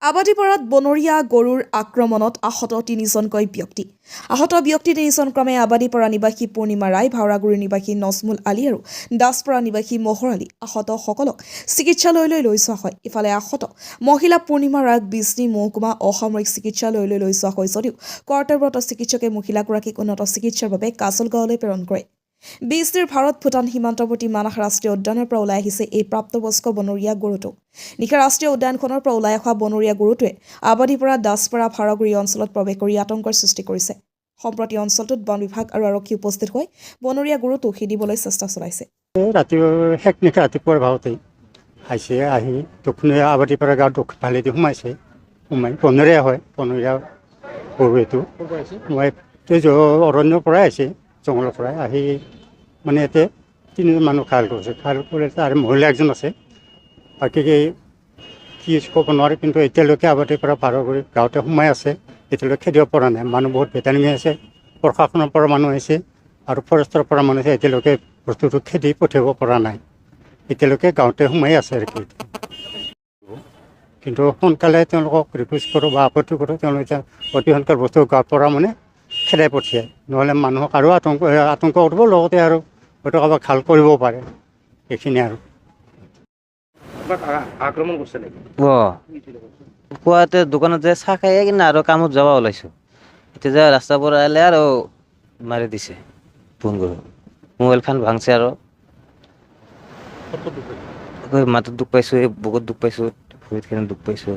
আবাদীপাৰাত বনৰীয়া গৰুৰ আক্ৰমণত আহত ৩জনকৈ ব্যক্তি। আহত ব্যক্তি ৩জন ক্ৰমে আবাদীপাৰা নিবাসী পূৰ্ণিমা ৰায়, ভাওৰাগুৰি নিবাসী নজমুল আলী আৰু দাসপাৰা নিবাসী মহৰ আলী। আহতসকলক চিকিৎসালয়লৈ লৈ যোৱা হয়। ইফালে আহত মহিলা পূৰ্ণিমা ৰায়ক বিজনী মহকুমা অসামৰিক চিকিৎসালয়লৈ লৈ যোৱা হয় যদিও কৰ্তব্যৰত চিকিৎসকে মহিলাগৰাকীক উন্নত চিকিৎসাৰ বাবে কাজলগাঁৱলৈ প্ৰেৰণ কৰে। বিজনীৰ ভাৰত-ভূটান সীমান্তৱৰ্তী মানাহ ৰাষ্ট্ৰীয় উদ্যানৰ পৰা ওলাই আহিছে এই প্ৰাপ্তবয়স্ক বনৰীয়া গৰুটো। নিশা ৰাষ্ট্ৰীয় উদ্যানখনৰ পৰা ওলাই অহা বনৰীয়া গৰুটোৱে আবাদীপাৰা, দাসপাৰা, ভাওৰাগুৰি অঞ্চলত প্ৰৱেশ কৰি আতংকৰ সৃষ্টি কৰিছে। সম্প্ৰতি অঞ্চলটোত বন বিভাগ আৰু আৰক্ষী উপস্থিত হৈ বনৰীয়া গৰুটো খেদিবলৈ চেষ্টা চলাইছে। ৰাতিপুৱাৰ ভাগতেই আহিছে, আহি দক্ষিণে আবাদীপাৰা গাঁৱত ভালেদি সোমাই বনৰীয়া হয়, বনৰীয়া গৰু এইটো অৰণ্যৰ পৰাই আহিছে, জংঘলৰ পৰাই আহি মানে ইয়াতে 3জন মানুহ ঘাইল কৰিছে। ঘাইল কৰিলে আৰু মহিলা একজন আছে। বাকী কি ক'ব নোৱাৰে, কিন্তু এতিয়ালৈকে আবাদীপাৰা ভাওৰাগুৰি গাঁৱতে সোমাই আছে। এতিয়ালৈকে খেদিব পৰা নাই। মানুহ বহুত ভেটাৰিনেৰী আছে, প্ৰশাসনৰ পৰা মানুহ আহিছে আৰু ফৰেষ্টৰ পৰা মানুহ আছে। এতিয়ালৈকে বস্তুটো খেদি পঠিয়াব পৰা নাই। এতিয়ালৈকে গাঁৱতে সোমাই আছে আৰু কি। কিন্তু সোনকালে তেওঁলোকক ৰিকুৱেষ্ট কৰোঁ বা আপত্তি কৰোঁ, তেওঁলোকে অতি সোনকালে বস্তু গাঁৱৰ পৰা মানে খেদাই পঠিয়ায়। নহ'লে মানুহক আৰু আতংক কৰিব, লগতে আৰু হয়তো কাৰোবাক ঘাইল কৰিব পাৰে। এইখিনি আৰু আক্ৰমণ কৰিছে নেকি? পুৱাতে দোকানতে চাহ খাই কিনে আৰু কামত যাব ওলাইছোঁ। এতিয়া যে ৰাস্তাৰ পৰা আহিলে আৰু মাৰি দিছে ফোন কৰি। মোবাইল ফোন ভাঙছে আৰু মাথাত দুখ পাইছোঁ, বুকুত দুখ পাইছোঁ, ভৰিত দুখ পাইছোঁ।